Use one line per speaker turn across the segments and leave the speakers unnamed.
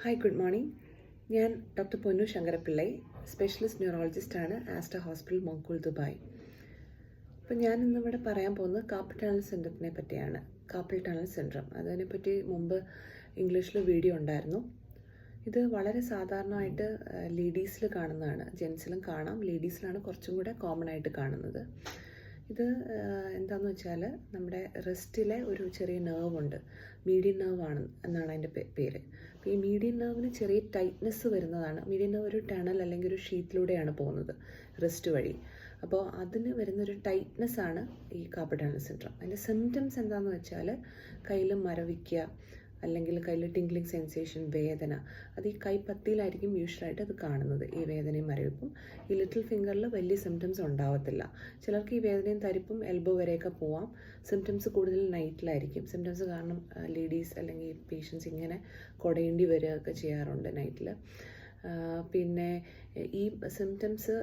Hi, good morning. ഞാൻ doctor പൊന്നു ശങ്കരപ്പിള്ളൈ, specialist ന്യൂറോളജിസ്റ്റാണ്, Aster hospital, മൊങ്കൂൽ, Dubai. അപ്പോൾ ഞാൻ ഇന്നിവിടെ പറയാൻ പോകുന്നത് കാർപ്പൽ ടണൽ സിൻഡ്രത്തിനെ പറ്റിയാണ്. കാർപ്പൽ ടണൽ സിൻഡ്രം, അതിനെപ്പറ്റി മുമ്പ് ഇംഗ്ലീഷിൽ വീഡിയോ ഉണ്ടായിരുന്നു. ഇത് വളരെ സാധാരണമായിട്ട് ലേഡീസിൽ കാണുന്നതാണ്. ജെൻസിലും കാണാം, ലേഡീസിലാണ് കുറച്ചും കൂടെ കോമൺ ആയിട്ട് കാണുന്നത്. ഇത് എന്താണെന്ന് വെച്ചാൽ നമ്മുടെ റിസ്റ്റിലെ ഒരു ചെറിയ നെർവ് ഉണ്ട്, മീഡിയൻ നെർവ് ആണ് എന്നാണ് അതിൻ്റെ പേര്. അപ്പോൾ ഈ മീഡിയൻ നെർവിന് ചെറിയ ടൈറ്റ്നെസ് വരുന്നതാണ്. മീഡിയൻ നെർവ് ഒരു ടണൽ അല്ലെങ്കിൽ ഒരു ഷീറ്റിലൂടെയാണ് പോകുന്നത് റിസ്റ്റ് വഴി. അപ്പോൾ അതിന് വരുന്നൊരു ടൈറ്റ്നെസ് ആണ് ഈ കാർപ്പൽ ടണൽ സിൻഡ്രം. അതിൻ്റെ സിംറ്റംസ് എന്താണെന്ന് വെച്ചാൽ കയ്യിൽ മരവിക്കുക, അല്ലെങ്കിൽ കയ്യിൽ ടിംഗ്ലിംഗ് സെൻസേഷൻ, വേദന. അത് ഈ കൈപ്പത്തിയിലായിരിക്കും യൂഷ്വലായിട്ട് അത് കാണുന്നത്, ഈ വേദനയും മരവിപ്പും. ഈ ലിറ്റിൽ ഫിംഗറിൽ വലിയ സിംറ്റംസ് ഉണ്ടാവത്തില്ല. ചിലർക്ക് ഈ വേദനയും തരിപ്പും എൽബോ വരെയൊക്കെ പോവാം. സിംറ്റംസ് കൂടുതൽ നൈറ്റിലായിരിക്കും. സിംറ്റംസ് കാരണം ലേഡീസ് അല്ലെങ്കിൽ പേഷ്യൻസ് ഇങ്ങനെ കുടയേണ്ടി വരികയൊക്കെ ചെയ്യാറുണ്ട് നൈറ്റിൽ. പിന്നെ ഈ സിംറ്റംസ്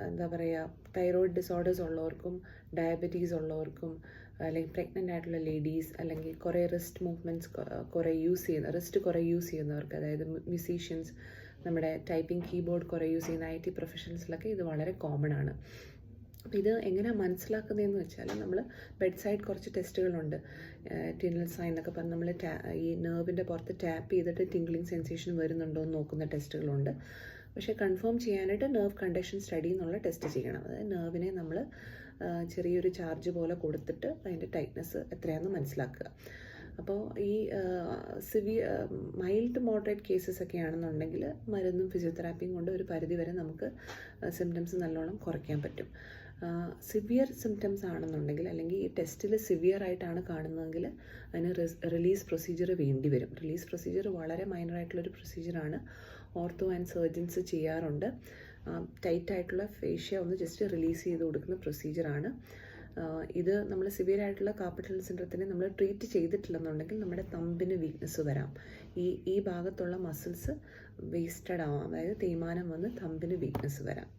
എന്താ പറയുക, തൈറോയിഡ് ഡിസോർഡേഴ്സ് ഉള്ളവർക്കും ഡയബറ്റീസ് ഉള്ളവർക്കും അല്ലെങ്കിൽ പ്രഗ്നൻ്റ് ആയിട്ടുള്ള ലേഡീസ്, അല്ലെങ്കിൽ കുറേ റിസ്റ്റ് മൂവ്മെൻറ്റ്സ് കുറേ യൂസ് ചെയ്യുന്നവർക്ക്, അതായത് മ്യൂസീഷ്യൻസ്, നമ്മുടെ ടൈപ്പിംഗ് കീബോർഡ് കുറേ യൂസ് ചെയ്യുന്ന IT പ്രൊഫഷണൽസിലൊക്കെ ഇത് വളരെ കോമൺ ആണ്. അപ്പോൾ ഇത് എങ്ങനെയാണ് മനസ്സിലാക്കുന്നതെന്ന് വെച്ചാൽ, നമ്മൾ ബെഡ് സൈഡ് കുറച്ച് ടെസ്റ്റുകളുണ്ട്, ടിനൽ സൈൻ എന്നൊക്കെ പറഞ്ഞ് നമ്മൾ ഈ നെർവിൻ്റെ പുറത്ത് ടാപ്പ് ചെയ്തിട്ട് ടിംഗ്ലിംഗ് സെൻസേഷൻ വരുന്നുണ്ടോ എന്ന് നോക്കുന്ന ടെസ്റ്റുകളുണ്ട്. പക്ഷേ കൺഫേം ചെയ്യാനായിട്ട് നെർവ് കണ്ടക്ഷൻ സ്റ്റഡി എന്നുള്ള ടെസ്റ്റ് ചെയ്യണം. അതായത് നെർവിനെ നമ്മൾ ചെറിയൊരു ചാർജ് പോലെ കൊടുത്തിട്ട് അതിൻ്റെ ടൈറ്റ്നെസ് എത്രയാണെന്ന് മനസ്സിലാക്കുക. അപ്പോൾ ഈ മൈൽഡ് മോഡറേറ്റ് കേസസ് ഒക്കെ ആണെന്നുണ്ടെങ്കിൽ മരുന്നും ഫിസിയോതെറാപ്പിയും കൊണ്ട് ഒരു പരിധി വരെ നമുക്ക് സിംറ്റംസ് നല്ലോണം കുറയ്ക്കാൻ പറ്റും. സിവിയർ സിംറ്റംസ് ആണെന്നുണ്ടെങ്കിൽ, അല്ലെങ്കിൽ ഈ ടെസ്റ്റിൽ സിവിയർ ആയിട്ടാണ് കാണുന്നതെങ്കിൽ അതിന് റിലീസ് പ്രൊസീജിയർ വേണ്ടി വരും. റിലീസ് പ്രൊസീജിയർ വളരെ മൈനറായിട്ടുള്ളൊരു പ്രൊസീജിയറാണ്. ഓർത്തോ ആൻഡ് സർജൻസ് ചെയ്യാറുണ്ട്. ടൈറ്റായിട്ടുള്ള ഫേഷ്യ ഒന്ന് ജസ്റ്റ് റിലീസ് ചെയ്ത് കൊടുക്കുന്ന പ്രൊസീജിയറാണ് ഇത്. നമ്മൾ സിവിയർ ആയിട്ടുള്ള കാർപ്പൽ ടണൽ സിൻഡ്രത്തിനെ നമ്മൾ ട്രീറ്റ് ചെയ്തിട്ടില്ലെന്നുണ്ടെങ്കിൽ നമ്മുടെ തമ്പിന് വീക്ക്നെസ് വരാം. ഈ ഭാഗത്തുള്ള മസിൽസ് വേസ്റ്റഡ് ആവാം, അതായത് തേയ്മാനം വന്ന് തമ്പിന് വീക്ക്നെസ് വരാം.